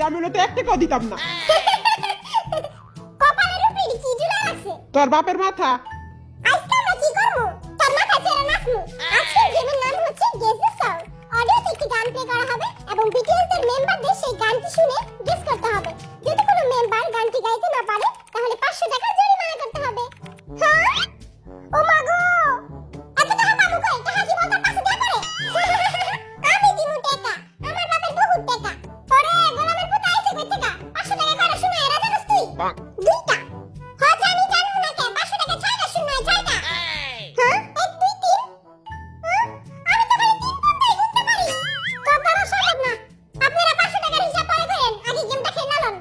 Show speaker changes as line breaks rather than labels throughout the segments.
আমি ওনাতে 1 টাকাও দিতাম না।
কপালের উপরে কি ঝুলা আছে?
তোর বাপের মাথা।
আজকে আমরা কি করব? তোর মাথা ছেড়ে নাচবো। আজকের গেমের নাম হচ্ছে গেস দ্য সং। অডিওতে একটি গান প্লে করা হবে এবং বিটিএস এর মেম্বারদের সেই গানটি শুনে গেস করতে হবে। যদি কোনো মেম্বার গানটি গাইতে না পারে তাহলে 500 টাকা জরিমানা করতে হবে। হ্যাঁ? ও মা গো! এত টাকা পাবো কই? টাকা কি বলতার পাশে দিয়ে করে? আমি দিমু টাকা। আমার বাপের বহুত টাকা। পরে গোলামের পুত আইছে কই টাকা? 500 টাকা করে শুনে এরা জানোস তুই? দুইটা। হ্যাঁ জানি জানো না কে? 500 টাকা ছাইটা শুনে ছাইটা। হ্যাঁ? 1 2 3 হ্যাঁ? আমি তো খালি 3 পর্দায় গুনতে পারি। তো দ্বারা সম্ভব না। আপনারা 500 টাকার হিসাব পরে করেন। আগে গেমটা খেলে নালন।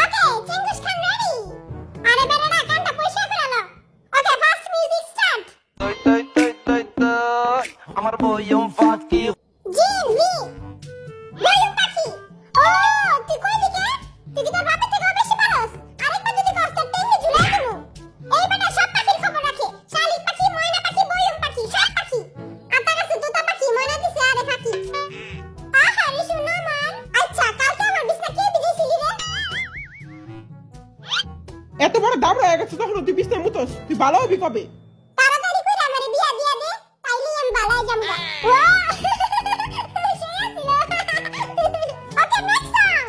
ওকে, চেঙ্গুস খান রেডি। আরে বেরেরা গানটা পয়সা করে নাও। ওকে, ফার্স্ট মিউজিক স্টার্ট।
আমার বয়ম ফাঁকি
জি জি। বয়ম পাখি। ও, তুই কই দিকে? তুই কি তোর বাপের থেকে বেশি পারস? আরেকবার যদি কষ্ট টেনে ঝুলাই দেবো। এই বেটা সব পাখির খবর রাখে। শালিক পাখি, ময়না পাখি, বয়ম পাখি, সব পাখি। আতা গাছে তোতা পাখি, ময়না দিছে আরে পাখি। আহারে শোনো মান। আচ্ছা, কালকে আমার বিছনা কে বিদেছিলি রে?
এত বড় দাবড়া হয়ে গেছে তখন তুই বিছনায় মুতোস। তুই ভালো হবি কবে?
তাড়াতাড়ি করে আমারে বিয়া দিয়া দে, তাইলে আমি বালায় যামগা। ওয়া! ওকে, নেক্সট সং।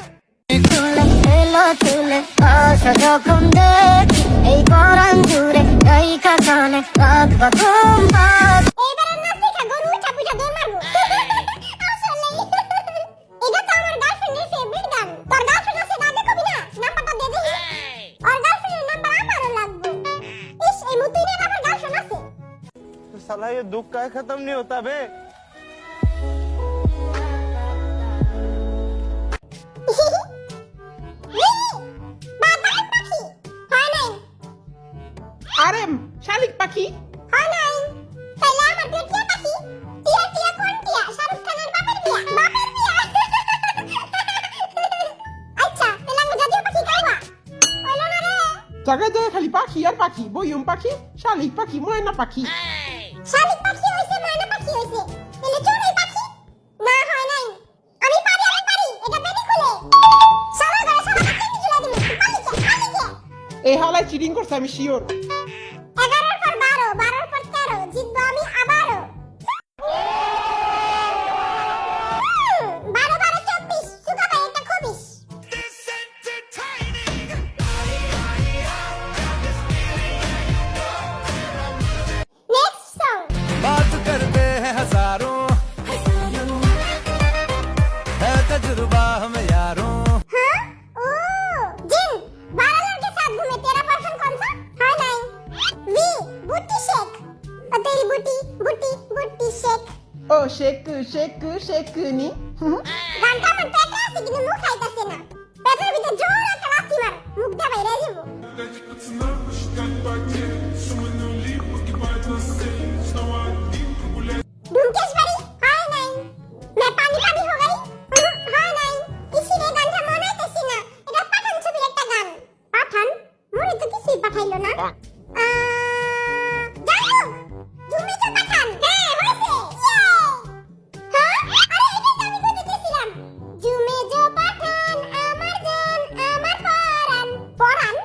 তুলে আশা যখন দেখি এই পরাণ জুড়ে এই কানে রাখবা ঘুম পাত
এইবার নাচ দেখা গরু উঠা পুজা দৌড় মারবো। আসলে এটা তো আমার গার্লফ্রেন্ডের ফেভারিট গান। তোর গার্লফ্রেন্ড আছে দাদে কবি না? নাম্বারটা দে দেখি। ওর গার্লফ্রেন্ডের নাম্বার আমারও লাগবে। ইস, এই মুতুইনের আবার গার্লফ্রেন্ড আছে।
साला ये दुख का खत्म नहीं होता बे
বাদাম পাখি। হয় নাই।
আরে শালিক পাখি।
হয় নাই। তাইলে আমার প্রিয় টিয়া পাখি। টিয়া টিয়া কোন টিয়া? শাহরুখ খানের বাপের বিয়া। বাপের বিয়া। আচ্ছা, তাহলে আমি জাতীয় পাখি গাইবা। হইলো না রে।
জায়গায় জায়গায় খালি পাখি আর পাখি, বয়ম পাখি, শালিক পাখি, ময়না পাখি।
শালিক পাখি হইছে, ময়না পাখি হইছে। তাহলে চড়ুই পাখি? না, হয় নাই। আমি পারি। এটা বেনি খুলে। সারা ঘরে সারা পাখি ঝুলাই দিমু। পালি কে?
এই হালায় চিটিং করছে আমি শিওর।
11 পর 12, 12 পর 13, জিতবো আমি আবারও। 12 12 24, সুগা ভাই একটা খবিস। Next song.
बात करते हैं हजारों है तजुर्बा हम यारों
हाँ? ओ, जिन, 12 लोगों के साथ घूमे, तेरा पर्सन कौन सा? हाँ नहीं। वी, बूटी शेक। और तेरी बूटी शेक।
ও শেক শেক শেক নি।
গানটা আমার পেটে আছে কিন্তু মুখ খাইতাছে না। পেটের ভিতর জোর একটা লাথি মার, মুখ দিয়ে বাইরে যাবো। ढूंढकेश बड़ी? हाँ नहीं। मैं पानी हो गई? हाँ नहीं। इसीलिए গানটা মনে হইতাছে না। এটা পাঠান ছবির একটা গান। পাঠান? মনে তো কিছুই পাঠাইলো না। জানো? তুমি তো পাঠান। হ্যাঁ, হয়েছে। ইয়ে! হ্যাঁ? আরে এটা তো আমি কইতে চেয়েছিলাম। জুমে জো পাঠান, আমার জান, আমার পরাণ। পরাণ?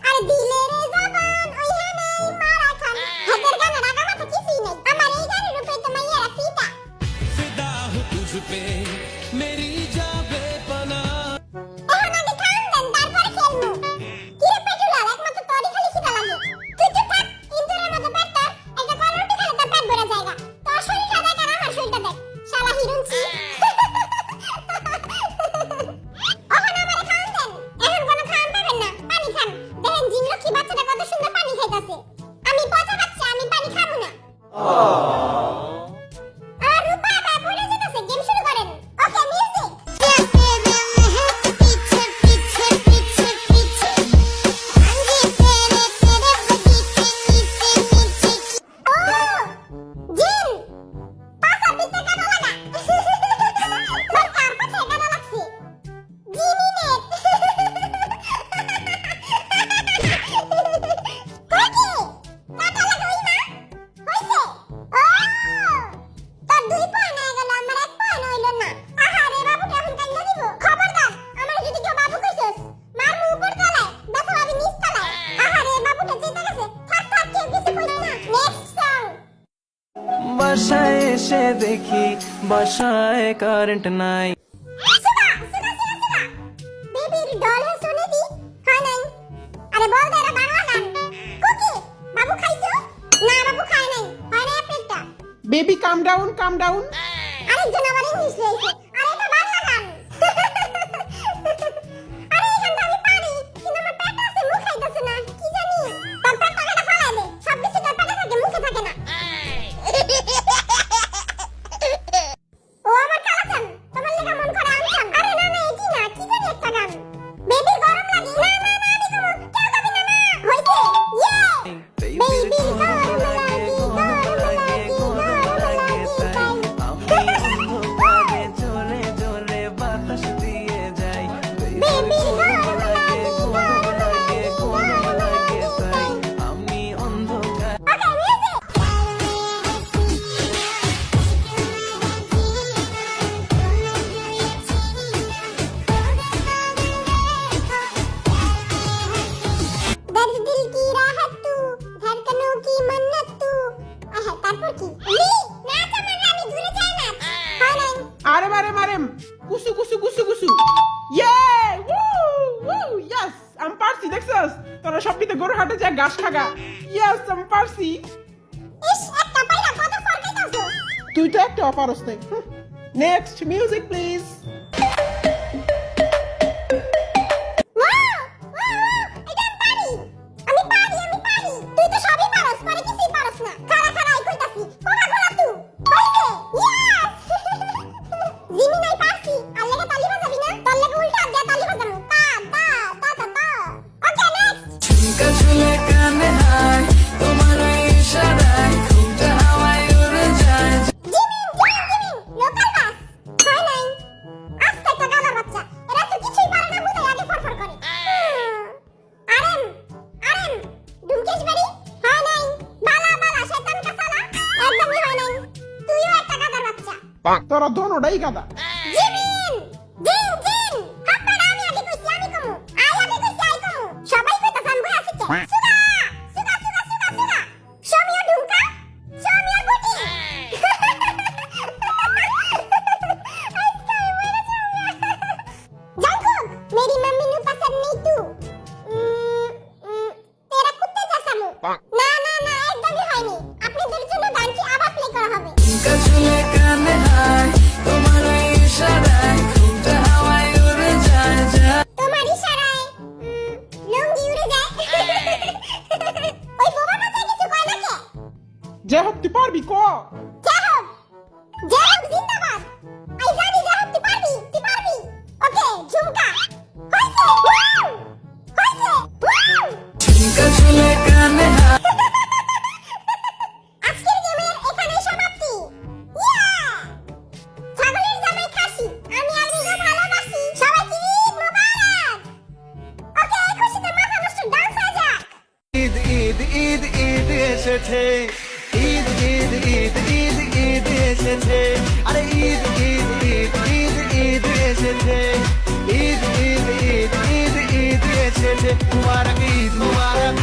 আরে দিলে রে জবান, ওইখানেই মারা খান। হাতের গানে রাগা মাথা কিছুই নেই। আমার এই গানের উপরে তো মাইয়ারা ফিদা।
फिदा हूँ तुझ पे मेरी जा बेपनाह
এখন আগে খান দেন, তারপরে খেলবো। কিরে পেটুলাল, একমাত্র তোরই খালি
এসে দেখি বাসায় কারেন্ট নাই।
সুগা সুগা সুগা সুগা বেবির ডল হে শুনে দি হয় নাই আরে বল দে এটা বাংলা গান কুকি বাবু খাইছো না বাবু খায় নাই হয় না পেটটা
বেবি কাম ডাউন
আরেকজন আবার ইংলিশ লেখে আরে এটা বাংলা গান আরে এখানটা আমি পারি কিন্তু আমার পেট আছে মুখ খাইতেছে না কি জানি তোর পেট টাকাটা ফালাই দে সব কিছু তোর পেটে থাকে মুখে থাকে না ও আমার কালাচান তোমার লেখা মন করে আনছাম আরে না না এটি না কি জানি একটা গান বেবি গরম লাগে না না না আমি কমু কেউ যাবি না না হইছে ইয়ে বেবি গরম লাগে
আমি অন্ধকারে চলে চলে বাতাস দিয়ে যাই।
বেবি গরম
লাগে তাই আমি অন্ধকার।
ওকে মিউজিক दर्द दिल की राहत तू धड़कनों की मन्नत तू আহা তারপর কি লি নাচ আমার আমি ঘুরে যাই না হয় নাই
আরে মারেম কুসু ইয়ে woo yes আমি পারছি দেখছস তোরা সবকিছু গরু হাটে যা ঘাস খাগা yes আমি পারছি
ইস একটা পাইরা কত ফরকাইতাছো
তুই তো একটা অপারস নাই নেক্সট মিউজিক প্লিজ
ওয়াও এটা আমি পারি তুই তো সবই পারস পরে কিছুই পারস না খাড়া আই কইতাছি কোকা কোলা তুই হইছে ইয়েস জিমি নাই পারছি আর লেগে তালি বাজাবি না তোর লেগে উল্টা দিয়ে তালি বাজাবো তা ওকে নেক্সট
ঝুমকা ঝুলে কানে হায় তোমার ইশারায় ঘুমটা হাওয়ায় উড়ে যায়।
জিমিন লোকাল বাস হয় নাই আস্তে একটা গাদার বাচ্চা এরা তো কিছুই পারে না হুদাই আগে ফরফর করে আরেম ডুমকেশবাড়ি হয় নাই বালা শয়তান কাসালা একদমই হয় নাই তুইও একটা গাদার বাচ্চা
তোরা দোনোটাই গাদা
জিমিন জিন হাপ্পাড়া আমি আগে কইছি আমি কমু আই কমু সবাই কইতা জানবো আছে কে সুগা শমিও ঢুমকা শমিও গুটি জাঙ্কুক मेरी मम्मी नु पसंद नहीं तू तेरा कुत्ते जैसा मुंह না একদমই হয়নি আপনাদের জন্য গানটি আবার প্লে করা হবে
ঝুমকা ঝুলে কানে হায় তোমার ইশারায় ঘুমটা হাওয়ায় উড়ে যায়
তোমার ইশারায় লুঙ্গি উড়ে যায় ওই বোবা মাথায় কিছু কয় না কে
যে হোক তুই পারবি ক
জয় হোক জিন্দাবাদ আই জানি জয় হোক তুই পারবি ওকে ঝুমকা হইছে
ঝুমকা ঝুলে কানে হায়।
আজকের গেমের এখানেই সমাপ্তি ছাগলের জামাই খাসি আমি আর রিগো ভালোবাসি সবাইকে ঈদ মোবারক ওকে খুশিতে মাথা নষ্ট ডান্স হয়ে যাক
ঈদ ঈদ ঈদ ঈদ এসেছে ঈদ ঈদ ঈদ ঈদ ঈদ এসেছে আরে ঈদ ঈদ ঈদ ঈদ ঈদ এসেছে ঈদ ঈদ ঈদ ঈদ ঈদ এসেছে মুবারক ঈদ মুবারক